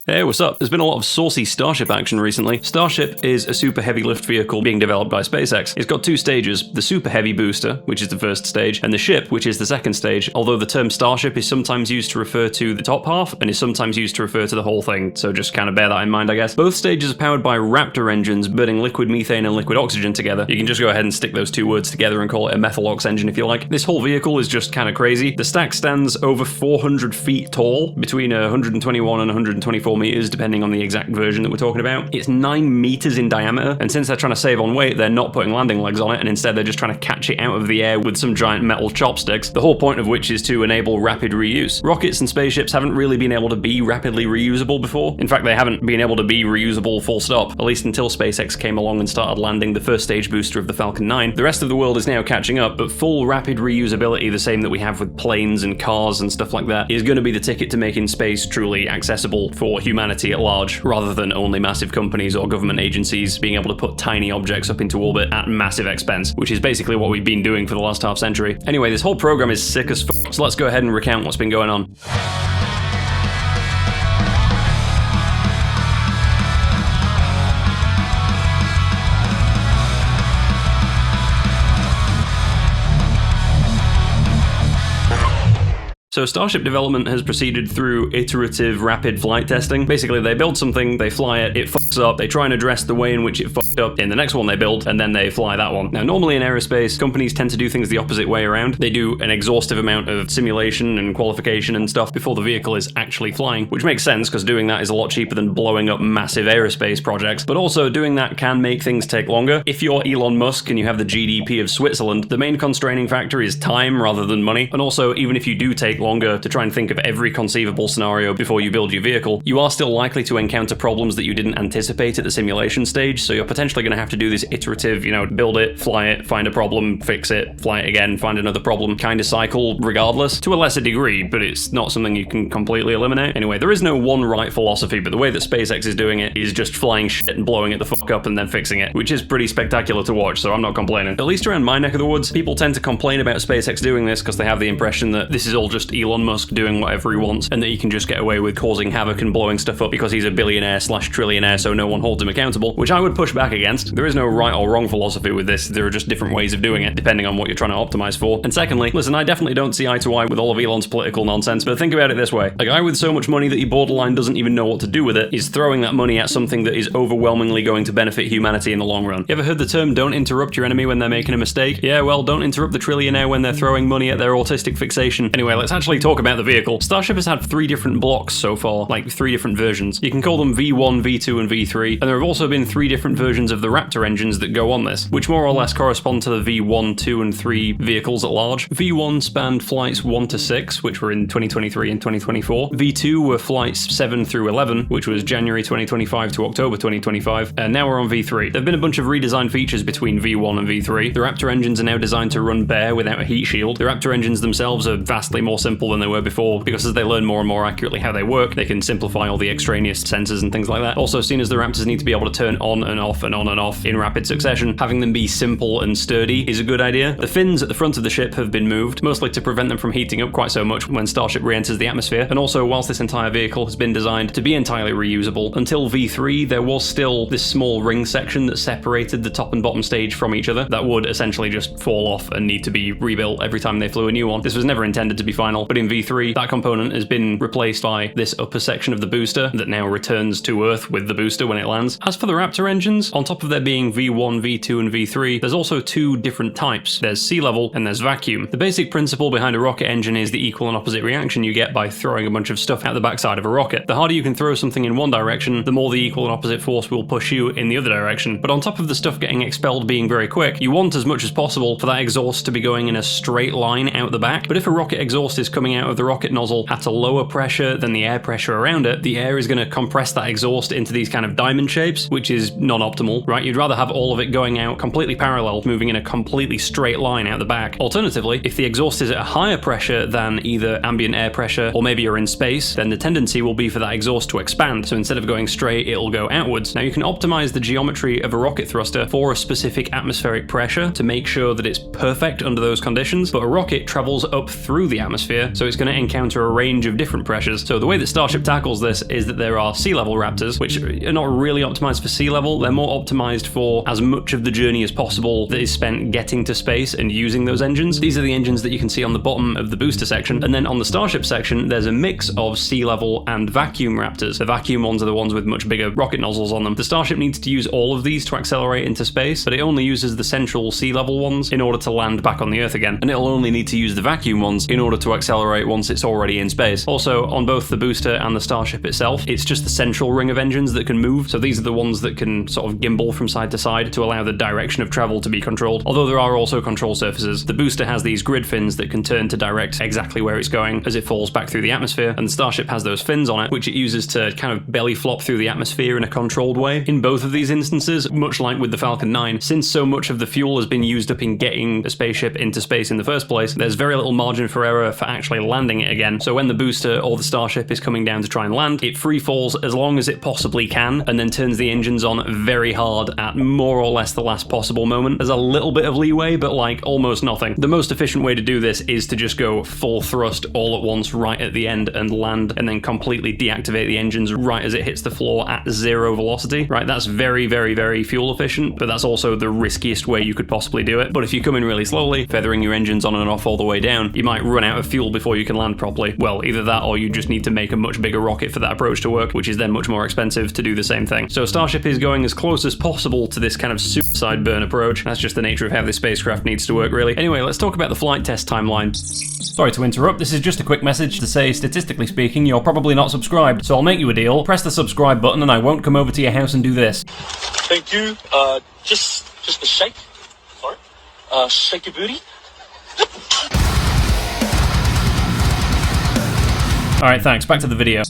Hey, what's up? There's been a lot of saucy Starship action recently. Starship is a super heavy lift vehicle being developed by SpaceX. It's got two stages, the super heavy booster, which is the first stage, and the ship, which is the second stage, although the term Starship is sometimes used to refer to the top half and is sometimes used to refer to the whole thing, so just kind of bear that in mind, I guess. Both stages are powered by Raptor engines burning liquid methane and liquid oxygen together. You can just go ahead and stick those two words together and call it a methalox engine if you like. This whole vehicle is just kind of crazy. The stack stands over 400 feet tall, between 121 and 124 meters, depending on the exact version that we're talking about. It's 9 meters in diameter, and since they're trying to save on weight, they're not putting landing legs on it, and instead they're just trying to catch it out of the air with some giant metal chopsticks, the whole point of which is to enable rapid reuse. Rockets and spaceships haven't really been able to be rapidly reusable before. In fact, they haven't been able to be reusable full stop, at least until SpaceX came along and started landing the first stage booster of the Falcon 9. The rest of the world is now catching up, but full rapid reusability, the same that we have with planes and cars and stuff like that, is going to be the ticket to making space truly accessible for humanity at large, rather than only massive companies or government agencies being able to put tiny objects up into orbit at massive expense, which is basically what we've been doing for the last half century. Anyway, this whole program is sick as f***, so let's go ahead and recount what's been going on. So Starship development has proceeded through iterative rapid flight testing. Basically, they build something, they fly it fucks up, they try and address the way in which it fucked up in the next one they build, and then they fly that one. Now, normally in aerospace, companies tend to do things the opposite way around. They do an exhaustive amount of simulation and qualification and stuff before the vehicle is actually flying, which makes sense because doing that is a lot cheaper than blowing up massive aerospace projects, but also doing that can make things take longer. If you're Elon Musk and you have the GDP of Switzerland, the main constraining factor is time rather than money, and also even if you do take longer to try and think of every conceivable scenario before you build your vehicle, you are still likely to encounter problems that you didn't anticipate at the simulation stage, so you're potentially going to have to do this iterative, build it, fly it, find a problem, fix it, fly it again, find another problem kind of cycle regardless, to a lesser degree, but it's not something you can completely eliminate. Anyway, there is no one right philosophy, but the way that SpaceX is doing it is just flying shit and blowing it the fuck up and then fixing it, which is pretty spectacular to watch, so I'm not complaining. At least around my neck of the woods, people tend to complain about SpaceX doing this because they have the impression that this is all just Elon Musk doing whatever he wants and that he can just get away with causing havoc and blowing stuff up because he's a billionaire/trillionaire, so no one holds him accountable, which I would push back against. There is no right or wrong philosophy with this, there are just different ways of doing it depending on what you're trying to optimize for. And secondly, listen, I definitely don't see eye to eye with all of Elon's political nonsense, but think about it this way. A guy with so much money that he borderline doesn't even know what to do with it is throwing that money at something that is overwhelmingly going to benefit humanity in the long run. You ever heard the term don't interrupt your enemy when they're making a mistake? Yeah, well, don't interrupt the trillionaire when they're throwing money at their autistic fixation. Anyway, let's actually talk about the vehicle. Starship has had 3 different blocks so far, like 3 different versions. You can call them V1, V2, and V3, and there have also been 3 different versions of the Raptor engines that go on this, which more or less correspond to the V1, 2, and 3 vehicles at large. V1 spanned flights 1 to 6, which were in 2023 and 2024. V2 were flights 7 through 11, which was January 2025 to October 2025, and now we're on V3. There have been a bunch of redesigned features between V1 and V3. The Raptor engines are now designed to run bare without a heat shield. The Raptor engines themselves are vastly more simple than they were before, because as they learn more and more accurately how they work, they can simplify all the extraneous sensors and things like that. Also, seen as the Raptors need to be able to turn on and off and on and off in rapid succession, having them be simple and sturdy is a good idea. The fins at the front of the ship have been moved, mostly to prevent them from heating up quite so much when Starship re-enters the atmosphere, and also whilst this entire vehicle has been designed to be entirely reusable, until V3 there was still this small ring section that separated the top and bottom stage from each other that would essentially just fall off and need to be rebuilt every time they flew a new one. This was never intended to be final, but in V3 that component has been replaced by this upper section of the booster that now returns to Earth with the booster when it lands. As for the Raptor engines, on top of there being V1, V2, and V3, there's also 2 different types. There's sea level and there's vacuum. The basic principle behind a rocket engine is the equal and opposite reaction you get by throwing a bunch of stuff out the backside of a rocket. The harder you can throw something in one direction, the more the equal and opposite force will push you in the other direction. But on top of the stuff getting expelled being very quick, you want as much as possible for that exhaust to be going in a straight line out the back. But if a rocket exhaust is coming out of the rocket nozzle at a lower pressure than the air pressure around it, the air is going to compress that exhaust into these kind of diamond shapes, which is non-optimal, right? You'd rather have all of it going out completely parallel, moving in a completely straight line out the back. Alternatively, if the exhaust is at a higher pressure than either ambient air pressure or maybe you're in space, then the tendency will be for that exhaust to expand. So instead of going straight, it'll go outwards. Now you can optimize the geometry of a rocket thruster for a specific atmospheric pressure to make sure that it's perfect under those conditions, but a rocket travels up through the atmosphere atmosphere, so it's going to encounter a range of different pressures. So the way that Starship tackles this is that there are sea level Raptors, which are not really optimized for sea level. They're more optimized for as much of the journey as possible that is spent getting to space and using those engines. These are the engines that you can see on the bottom of the booster section. And then on the Starship section, there's a mix of sea level and vacuum Raptors. The vacuum ones are the ones with much bigger rocket nozzles on them. The Starship needs to use all of these to accelerate into space, but it only uses the central sea level ones in order to land back on the Earth again. And it'll only need to use the vacuum ones in order to accelerate once it's already in space. Also, on both the booster and the Starship itself, it's just the central ring of engines that can move. So these are the ones that can sort of gimbal from side to side to allow the direction of travel to be controlled. Although there are also control surfaces. The booster has these grid fins that can turn to direct exactly where it's going as it falls back through the atmosphere, and the Starship has those fins on it, which it uses to kind of belly flop through the atmosphere in a controlled way. In both of these instances, much like with the Falcon 9, since so much of the fuel has been used up in getting a spaceship into space in the first place, there's very little margin for error for actually landing it again. So when the booster or the Starship is coming down to try and land, it free falls as long as it possibly can, and then turns the engines on very hard at more or less the last possible moment. There's a little bit of leeway, but like almost nothing. The most efficient way to do this is to just go full thrust all at once right at the end and land, and then completely deactivate the engines right as it hits the floor at 0 velocity. Right, that's very, very, very fuel efficient, but that's also the riskiest way you could possibly do it. But if you come in really slowly, feathering your engines on and off all the way down, you might run out of fuel before you can land properly. Well, either that or you just need to make a much bigger rocket for that approach to work, which is then much more expensive to do the same thing. So Starship is going as close as possible to this kind of suicide burn approach. That's just the nature of how this spacecraft needs to work, really. Anyway, let's talk about the flight test timeline. Sorry to interrupt, this is just a quick message to say, statistically speaking, you're probably not subscribed, so I'll make you a deal. Press the subscribe button and I won't come over to your house and do this. Thank you. Just a shake. Sorry. Shake your booty. Alright, thanks. Back to the video.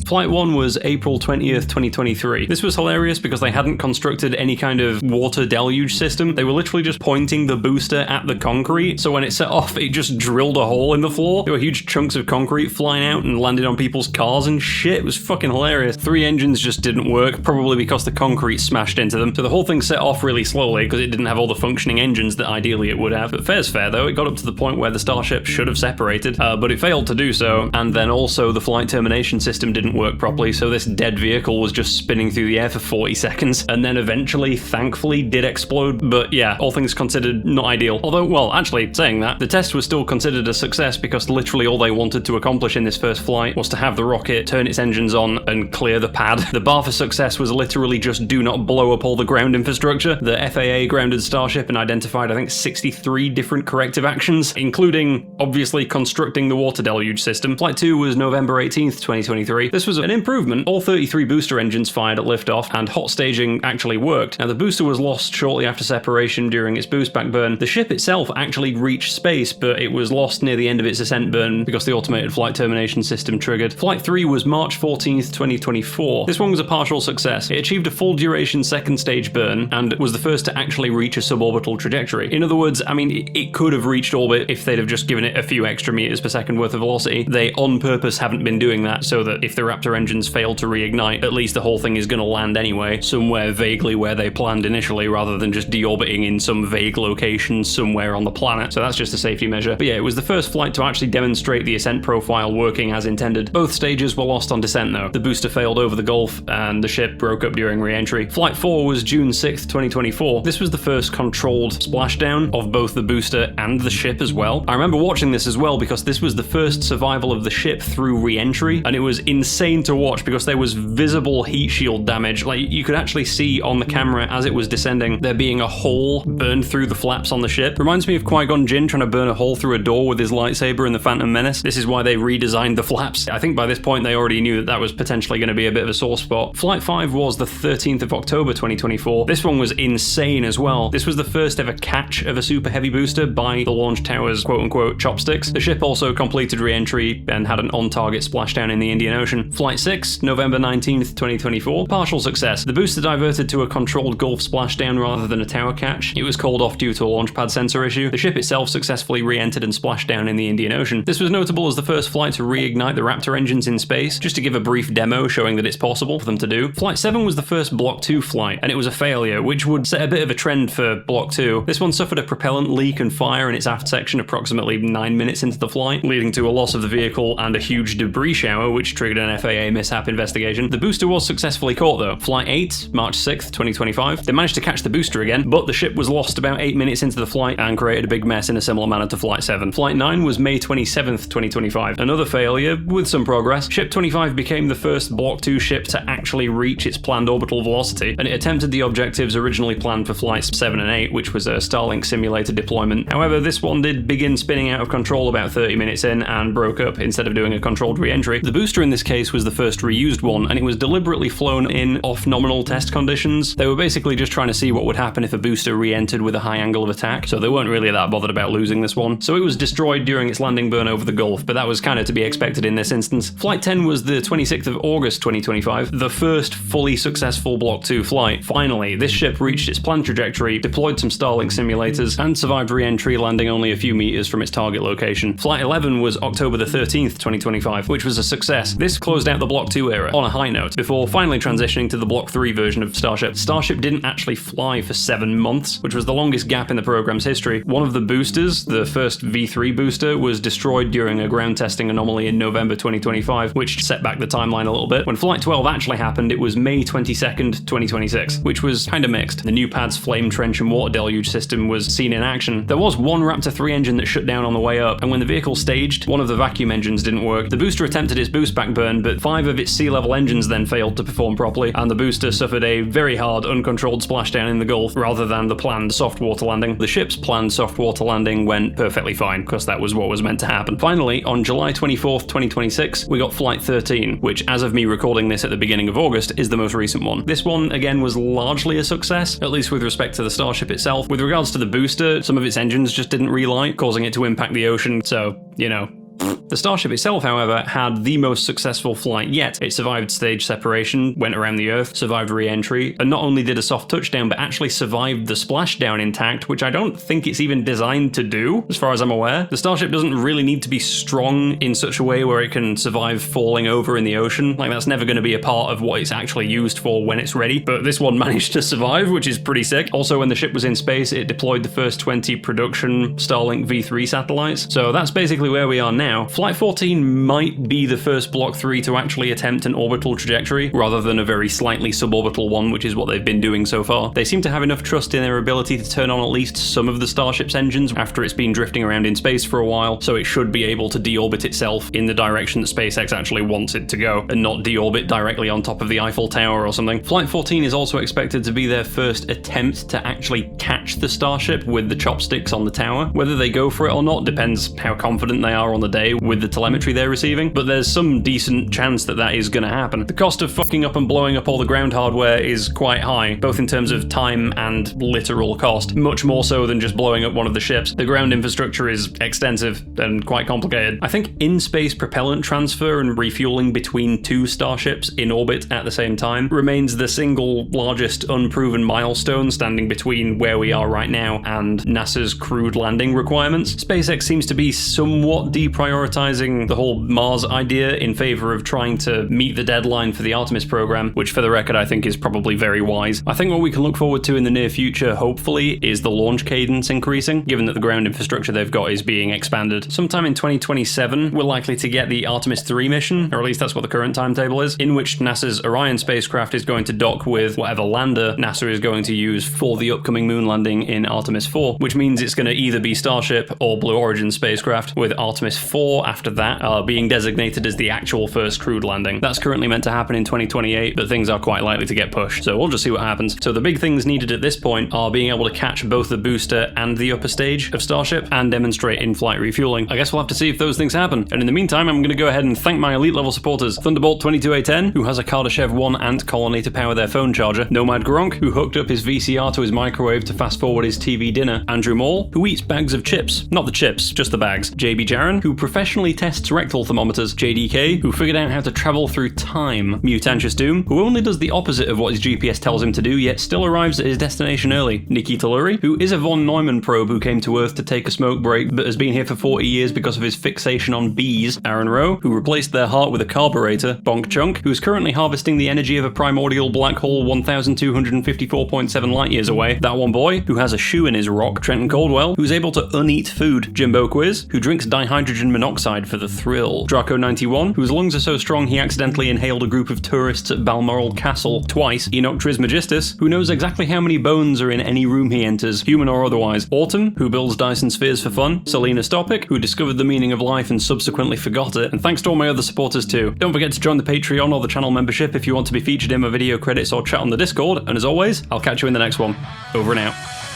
Flight 1 was April 20th, 2023. This was hilarious because they hadn't constructed any kind of water deluge system. They were literally just pointing the booster at the concrete, so when it set off, it just drilled a hole in the floor. There were huge chunks of concrete flying out and landed on people's cars and shit. It was fucking hilarious. 3 engines just didn't work, probably because the concrete smashed into them. So the whole thing set off really slowly because it didn't have all the functioning engines that ideally it would have. But fair's fair though, it got up to the point where the Starship should have separated, but it failed to do so, and then also the flight termination system didn't work properly, so this dead vehicle was just spinning through the air for 40 seconds, and then eventually, thankfully, did explode. But yeah, all things considered, not ideal. Although, well, actually, saying that, the test was still considered a success because literally all they wanted to accomplish in this first flight was to have the rocket turn its engines on and clear the pad. The bar for success was literally just do not blow up all the ground infrastructure. The FAA grounded Starship and identified, I think, 63 different corrective actions, including, obviously, constructing the water deluge system. Flight 2 was November 18th, 2023. This was an improvement. All 33 booster engines fired at liftoff, and hot staging actually worked. Now, the booster was lost shortly after separation during its boost back burn. The ship itself actually reached space, but it was lost near the end of its ascent burn because the automated flight termination system triggered. Flight 3 was March 14th, 2024. This one was a partial success. It achieved a full duration second stage burn and was the first to actually reach a suborbital trajectory. In other words, I mean, it could have reached orbit if they'd have just given it a few extra meters per second worth of velocity. They on purpose haven't been doing that so that if the Raptor engines fail to reignite, at least the whole thing is going to land anyway, somewhere vaguely where they planned initially, rather than just deorbiting in some vague location somewhere on the planet. So that's just a safety measure. But yeah, it was the first flight to actually demonstrate the ascent profile working as intended. Both stages were lost on descent though. The booster failed over the Gulf and the ship broke up during re-entry. Flight 4 was June 6th, 2024. This was the first controlled splashdown of both the booster and the ship as well. I remember watching this as well because this was the first survival of the ship through re-entry, and it was insane to watch because there was visible heat shield damage. Like, you could actually see on the camera as it was descending there being a hole burned through the flaps on the ship. Reminds me of Qui-Gon Jinn trying to burn a hole through a door with his lightsaber in The Phantom Menace. This is why they redesigned the flaps. I think by this point they already knew that that was potentially going to be a bit of a sore spot. Flight 5 was the 13th of October 2024. This one was insane as well. This was the first ever catch of a super heavy booster by the launch tower's quote-unquote chopsticks. The ship also completed re-entry and had an on-target splashdown in the Indian Ocean. Propulsion. Flight 6, November 19th, 2024, partial success. The booster diverted to a controlled Gulf splashdown rather than a tower catch. It was called off due to a launch pad sensor issue. The ship itself successfully re-entered and splashed down in the Indian Ocean. This was notable as the first flight to reignite the Raptor engines in space, just to give a brief demo showing that it's possible for them to do. Flight 7 was the first Block 2 flight, and it was a failure, which would set a bit of a trend for Block 2. This one suffered a propellant leak and fire in its aft section approximately 9 minutes into the flight, leading to a loss of the vehicle and a huge debris shower, which triggered an FAA mishap investigation. The booster was successfully caught though. Flight 8, March 6th, 2025. They managed to catch the booster again, but the ship was lost about 8 minutes into the flight and created a big mess in a similar manner to Flight 7. Flight 9 was May 27th, 2025. Another failure, with some progress. Ship 25 became the first Block 2 ship to actually reach its planned orbital velocity, and it attempted the objectives originally planned for Flights 7 and 8, which was a Starlink simulator deployment. However, this one did begin spinning out of control about 30 minutes in and broke up instead of doing a controlled re-entry. The booster in this case was the first reused one, and it was deliberately flown in off-nominal test conditions. They were basically just trying to see what would happen if a booster re-entered with a high angle of attack, so they weren't really that bothered about losing this one. So it was destroyed during its landing burn over the Gulf, but that was kind of to be expected in this instance. Flight 10 was the 26th of August 2025, the first fully successful Block 2 flight. Finally, this ship reached its planned trajectory, deployed some Starlink simulators, and survived re-entry, landing only a few meters from its target location. Flight 11 was October the 13th, 2025, which was a success. This closed out the Block 2 era on a high note, before finally transitioning to the Block 3 version of Starship. Starship didn't actually fly for 7 months, which was the longest gap in the program's history. One of the boosters, the first V3 booster, was destroyed during a ground testing anomaly in November 2025, which set back the timeline a little bit. When Flight 12 actually happened, it was May 22nd, 2026, which was kind of mixed. The new pad's flame trench and water deluge system was seen in action. There was one Raptor 3 engine that shut down on the way up, and when the vehicle staged, one of the vacuum engines didn't work. The booster attempted its boost back burn, but 5 of its sea-level engines then failed to perform properly, and the booster suffered a very hard, uncontrolled splashdown in the Gulf rather than the planned soft water landing. The ship's planned soft water landing went perfectly fine, because that was what was meant to happen. Finally, on July 24th, 2026, we got Flight 13, which, as of me recording this at the beginning of August, is the most recent one. This one, again, was largely a success, at least with respect to the Starship itself. With regards to the booster, some of its engines just didn't relight, causing it to impact the ocean, so, you know. The Starship itself, however, had the most successful flight yet. It survived stage separation, went around the Earth, survived re-entry, and not only did a soft touchdown, but actually survived the splashdown intact, which I don't think it's even designed to do, as far as I'm aware. The Starship doesn't really need to be strong in such a way where it can survive falling over in the ocean. Like, that's never going to be a part of what it's actually used for when it's ready, but this one managed to survive, which is pretty sick. Also, when the ship was in space, it deployed the first 20 production Starlink V3 satellites, so that's basically where we are now. Flight 14 might be the first Block 3 to actually attempt an orbital trajectory, rather than a very slightly suborbital one, which is what they've been doing so far. They seem to have enough trust in their ability to turn on at least some of the Starship's engines after it's been drifting around in space for a while, so it should be able to deorbit itself in the direction that SpaceX actually wants it to go, and not deorbit directly on top of the Eiffel Tower or something. Flight 14 is also expected to be their first attempt to actually catch the Starship with the chopsticks on the tower. Whether they go for it or not depends how confident they are on the day with the telemetry they're receiving, but there's some decent chance that that is going to happen. The cost of fucking up and blowing up all the ground hardware is quite high, both in terms of time and literal cost, much more so than just blowing up one of the ships. The ground infrastructure is extensive and quite complicated. I think in-space propellant transfer and refueling between 2 starships in orbit at the same time remains the single largest unproven milestone standing between where we are right now and NASA's crewed landing requirements. SpaceX seems to be somewhat deprioritizing the whole Mars idea in favor of trying to meet the deadline for the Artemis program, which for the record I think is probably very wise. I think what we can look forward to in the near future, hopefully, is the launch cadence increasing, given that the ground infrastructure they've got is being expanded. Sometime in 2027, we're likely to get the Artemis 3 mission, or at least that's what the current timetable is, in which NASA's Orion spacecraft is going to dock with whatever lander NASA is going to use for the upcoming moon landing in Artemis 4, which means it's going to either be Starship or Blue Origin spacecraft, with Artemis 4 after that being designated as the actual first crewed landing. That's currently meant to happen in 2028, but things are quite likely to get pushed, so we'll just see what happens. So the big things needed at this point are being able to catch both the booster and the upper stage of Starship and demonstrate in-flight refueling. I guess we'll have to see if those things happen, and in the meantime I'm going to go ahead and thank my elite level supporters: Thunderbolt 22A10, who has a Kardashev 1 ant colony to power their phone charger; Nomad Gronk, who hooked up his VCR to his microwave to fast forward his TV dinner; Andrew Mall, who eats bags of chips, not the chips, just the bags; JB Jaron, who professionally occasionally tests rectal thermometers, JDK, who figured out how to travel through time, Mutantious Doom, who only does the opposite of what his GPS tells him to do, yet still arrives at his destination early, Nikki Telluri, who is a von Neumann probe who came to Earth to take a smoke break but has been here for 40 years because of his fixation on bees, Aaron Rowe, who replaced their heart with a carburetor, Bonk Chunk, who is currently harvesting the energy of a primordial black hole 1,254.7 light years away, that one boy, who has a shoe in his rock, Trenton Caldwell, who's able to uneat food, Jimbo Quiz, who drinks dihydrogen monoxide for the thrill, Draco91, whose lungs are so strong he accidentally inhaled a group of tourists at Balmoral Castle twice, Enoch Trismegistus, who knows exactly how many bones are in any room he enters, human or otherwise, Autumn, who builds Dyson spheres for fun, Selena Stopic, who discovered the meaning of life and subsequently forgot it, and thanks to all my other supporters too. Don't forget to join the Patreon or the channel membership if you want to be featured in my video credits or chat on the Discord, and as always, I'll catch you in the next one. Over and out.